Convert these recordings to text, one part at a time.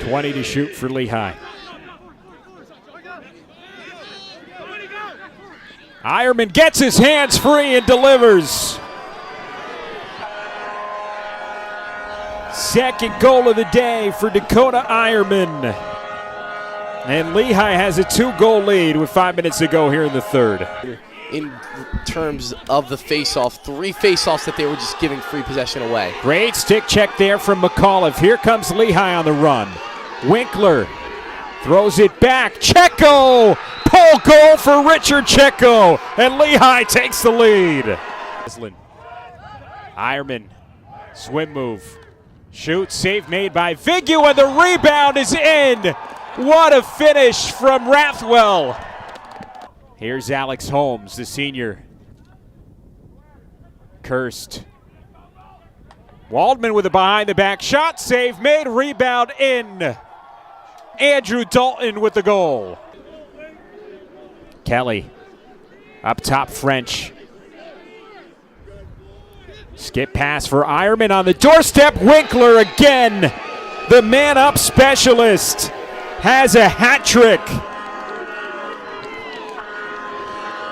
20 to shoot for Lehigh. Ironman gets his hands free and delivers. Second goal of the day for Dakota Ironman. And Lehigh has a 2-goal lead with 5 minutes to go here in the third. In terms of the face-off, 3 face-offs that they were just giving free possession away. Great stick check there from McAuliffe. Here comes Lehigh on the run. Winkler throws it back. Checo! Pole goal for Richard Checo. And Lehigh takes the lead. Ironman, swim move. Shoot, save made by Vigu, and the rebound is in. What a finish from Rathwell. Here's Alex Holmes, the senior. Kirst. Waldman with a behind-the-back shot. Save made, rebound in. Andrew Dalton with the goal. Kelly. Up top, French. Skip pass for Ironman on the doorstep. Winkler again. The man-up specialist has a hat trick.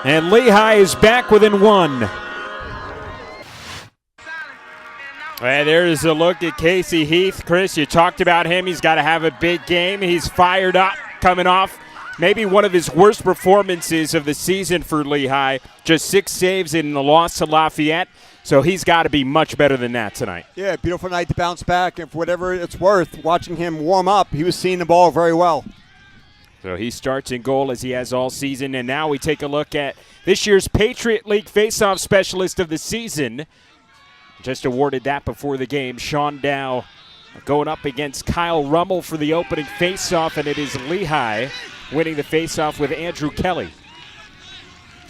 And Lehigh is back within 1. And there's a look at Casey Heath. Chris, you talked about him. He's got to have a big game. He's fired up, coming off maybe one of his worst performances of the season for Lehigh. Just 6 saves in the loss to Lafayette. So he's got to be much better than that tonight. Yeah, beautiful night to bounce back. And for whatever it's worth, watching him warm up, he was seeing the ball very well. So he starts in goal as he has all season. And now we take a look at this year's Patriot League Faceoff Specialist of the Season. Just awarded that before the game. Sean Dow going up against Kyle Rummel for the opening faceoff, and it is Lehigh winning the faceoff with Andrew Kelly.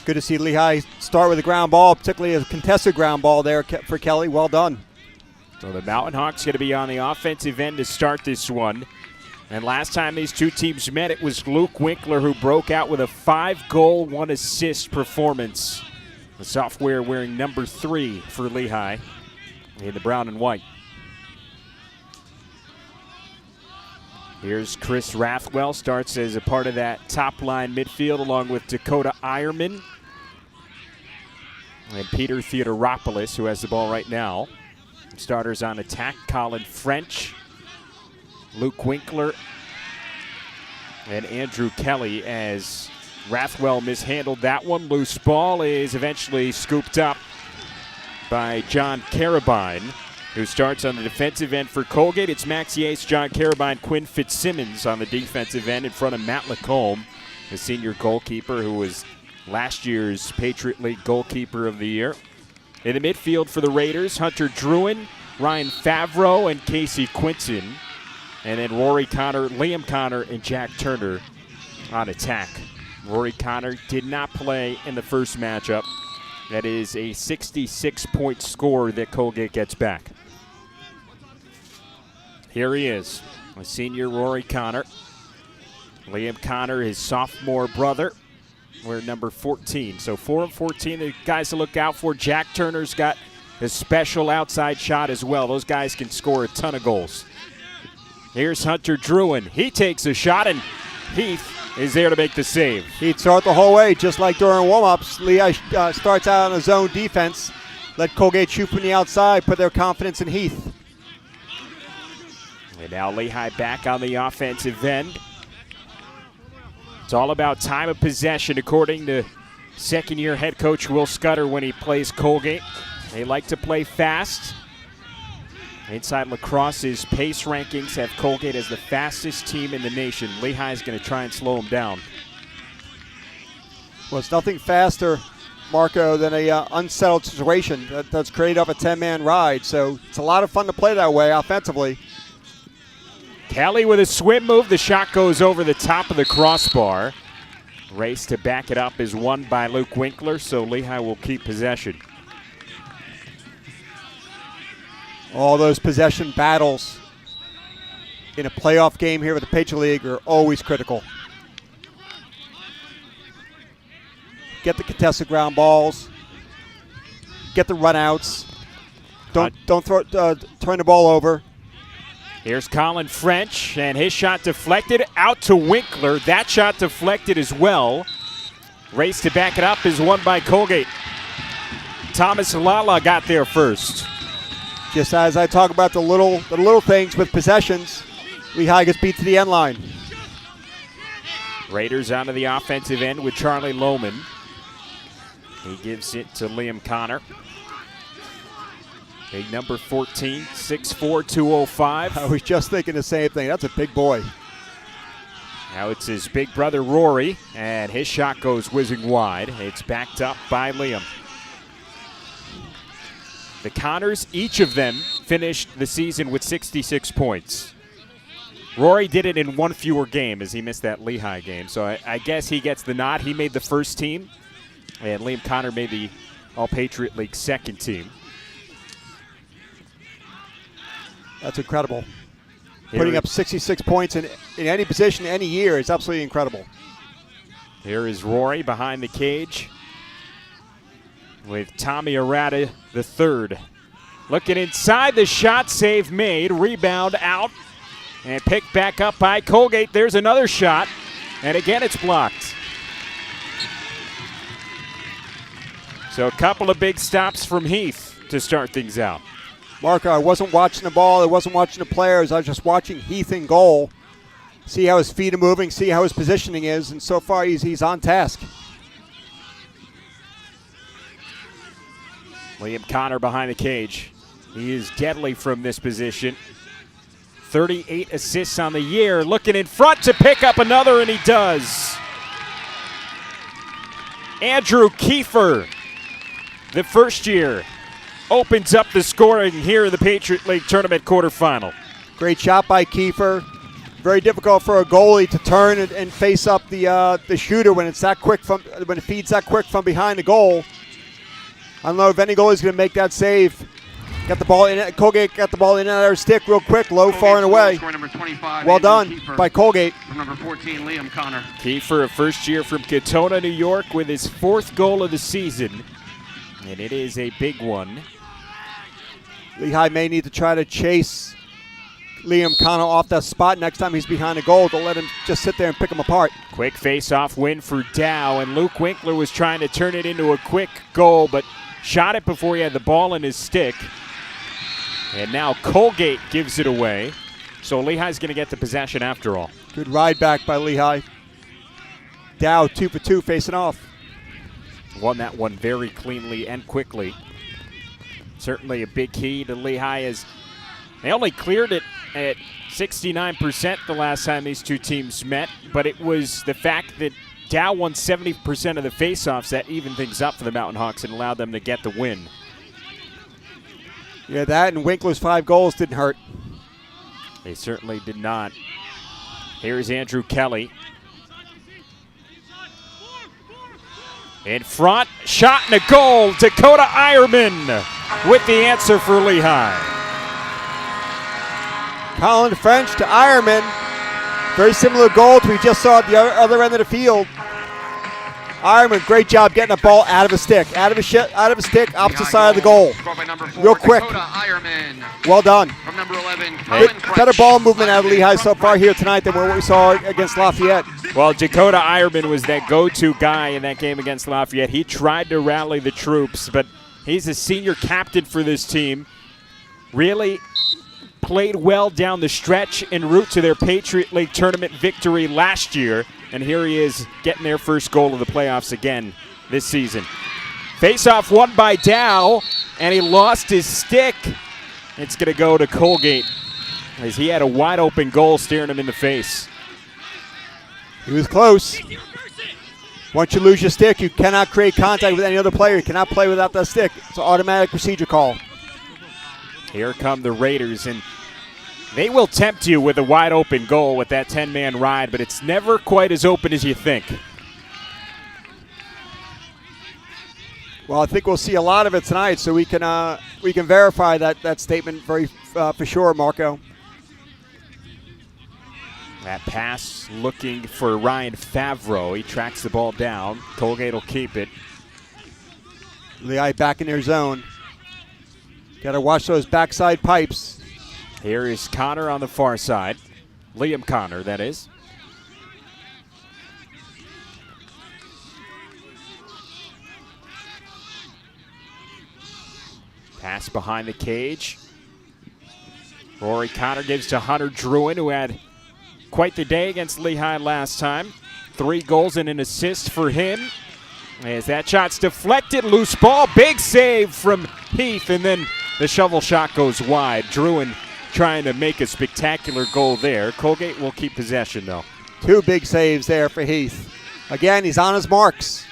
Good to see Lehigh start with a ground ball, particularly a contested ground ball there for Kelly. Well done. So the Mountain Hawks going to be on the offensive end to start this one. And last time these two teams met, it was Luke Winkler who broke out with a 5-goal, 1-assist performance. The sophomore wearing number 3 for Lehigh in the brown and white. Here's Chris Rathwell, starts as a part of that top line midfield along with Dakota Ironman. And Peter Theodoropoulos, who has the ball right now. Starters on attack, Colin French, Luke Winkler, and Andrew Kelly as Rathwell mishandled that one. Loose ball is eventually scooped up by John Carabine, who starts on the defensive end for Colgate. It's Max Yates, John Carabine, Quinn Fitzsimmons on the defensive end in front of Matt Lacombe, the senior goalkeeper who was last year's Patriot League Goalkeeper of the Year. In the midfield for the Raiders, Hunter Druin, Ryan Favreau, and Casey Quinton. And then Rory Connor, Liam Connor, and Jack Turner on attack. Rory Connor did not play in the first matchup. That is a 66-point score that Colgate gets back. Here he is, the senior Rory Connor. Liam Connor, his sophomore brother, we're number 14. So 4 and 14, the guys to look out for. Jack Turner's got a special outside shot as well. Those guys can score a ton of goals. Here's Hunter Druin. He takes a shot, and Heath is there to make the save. He'd start the whole way, just like during warm-ups. Lehigh starts out on a zone defense. Let Colgate shoot from the outside, put their confidence in Heath. And now Lehigh back on the offensive end. It's all about time of possession, according to second-year head coach Will Scudder when he plays Colgate. They like to play fast. Inside Lacrosse's pace rankings have Colgate as the fastest team in the nation. Lehigh is going to try and slow them down. Well, it's nothing faster, Marco, than a unsettled situation that's created off a 10-man ride. So it's a lot of fun to play that way offensively. Kelly with a swim move. The shot goes over the top of the crossbar. Race to back it up is won by Luke Winkler, so Lehigh will keep possession. All those possession battles in a playoff game here with the Patriot League are always critical. Get the contested ground balls. Get the runouts. Don't turn the ball over. Here's Colin French, and his shot deflected out to Winkler. That shot deflected as well. Race to back it up is won by Colgate. Thomas Lala got there first. Just as I talk about the little things with possessions, Lehigh gets beat to the end line. Raiders onto the offensive end with Charlie Lohman. He gives it to Liam Connor. Big number 14, 6'4", 205. I was just thinking the same thing. That's a big boy. Now it's his big brother Rory, and his shot goes whizzing wide. It's backed up by Liam. The Connors, each of them, finished the season with 66 points. Rory did it in one fewer game as he missed that Lehigh game, so I guess he gets the nod. He made the first team, and Liam Connor made the All-Patriot League second team. That's incredible. Putting up 66 points in any position, any year is absolutely incredible. Here is Rory behind the cage with Tommy Arata III. Looking inside, the shot save made, rebound out, and picked back up by Colgate. There's another shot, and again it's blocked. So a couple of big stops from Heath to start things out. Marco, I wasn't watching the ball. I wasn't watching the players. I was just watching Heath in goal. See how his feet are moving, see how his positioning is, and so far he's on task. Liam Connor behind the cage. He is deadly from this position. 38 assists on the year. Looking in front to pick up another, and he does. Andrew Kiefer, the first year, opens up the scoring here in the Patriot League Tournament quarterfinal. Great shot by Kiefer. Very difficult for a goalie to turn and face up the shooter when it's that quick when it feeds that quick from behind the goal. I don't know if any goalie's going to make that save. Got the ball in. Colgate got the ball in and out of their stick real quick, low, far and away. Well done by Colgate. From number 14, Liam Connor. Kiefer, a first year from Katona, New York, with his fourth goal of the season, and it is a big one. Lehigh may need to try to chase Liam Connor off that spot next time he's behind the goal. Don't let him just sit there and pick him apart. Quick face-off win for Dow, and Luke Winkler was trying to turn it into a quick goal, but shot it before he had the ball in his stick. And now Colgate gives it away. So Lehigh's going to get the possession after all. Good ride back by Lehigh. Dow 2 for 2 facing off. Won that one very cleanly and quickly. Certainly a big key to Lehigh as they only cleared it at 69% the last time these two teams met, but it was the fact that Dow won 70% of the faceoffs that evened things up for the Mountain Hawks and allowed them to get the win. Yeah, that and Winkler's 5 goals didn't hurt. They certainly did not. Here's Andrew Kelly. In front, shot and a goal. Dakota Ironman with the answer for Lehigh. Colin French to Ironman. Very similar goal to we just saw at the other end of the field. Ironman, great job getting the ball out of a stick. Out of a stick, opposite side of the goal. Real quick. Well done. From number 11, Better ball movement out of Lehigh so far here tonight than what we saw against Lafayette. Well, Dakota Ironman was that go-to guy in that game against Lafayette. He tried to rally the troops, but he's a senior captain for this team. Really played well down the stretch en route to their Patriot League tournament victory last year. And here he is getting their first goal of the playoffs again this season. Face-off won by Dow, and he lost his stick. It's going to go to Colgate as he had a wide-open goal staring him in the face. He was close. Once you lose your stick, you cannot create contact with any other player. You cannot play without that stick. It's an automatic procedure call. Here come the Raiders, and they will tempt you with a wide-open goal with that 10-man ride, but it's never quite as open as you think. Well, I think we'll see a lot of it tonight, so we can verify that statement for sure, Marco. That pass looking for Ryan Favreau. He tracks the ball down. Colgate will keep it. Lehigh back in their zone. Got to watch those backside pipes. Here is Connor on the far side. Liam Connor, that is. Pass behind the cage. Rory Connor gives to Hunter Druin, who had quite the day against Lehigh last time. 3 goals and an assist for him. As that shot's deflected, loose ball, big save from Heath, and then the shovel shot goes wide. Druin trying to make a spectacular goal there. Colgate will keep possession, though. 2 big saves there for Heath. Again, he's on his marks.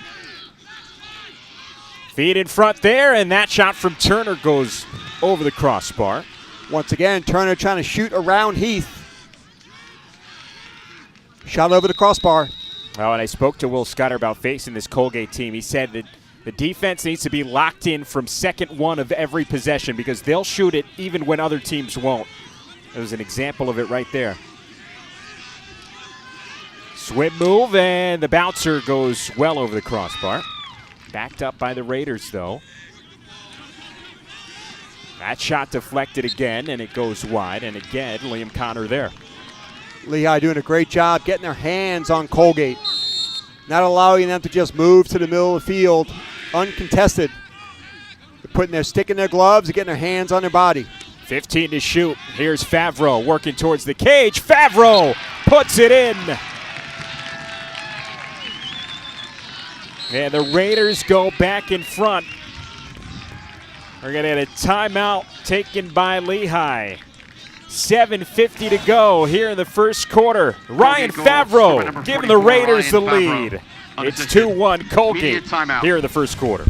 Feed in front there, and that shot from Turner goes over the crossbar. Once again, Turner trying to shoot around Heath. Shot over the crossbar. Well, and I spoke to Will Scudder about facing this Colgate team. He said that the defense needs to be locked in from second one of every possession because they'll shoot it even when other teams won't. It was an example of it right there. Swim move, and the bouncer goes well over the crossbar. Backed up by the Raiders, though. That shot deflected again, and it goes wide. And again, Liam Connor there. Lehigh doing a great job getting their hands on Colgate. Not allowing them to just move to the middle of the field uncontested. They're putting their stick in their gloves and getting their hands on their body. 15 to shoot. Here's Favreau working towards the cage. Favreau puts it in. And the Raiders go back in front. We're going to get a timeout taken by Lehigh. 7:50 to go here in the first quarter. Ryan Favreau giving the Raiders the lead. It's 2-1 Colgate here in the first quarter.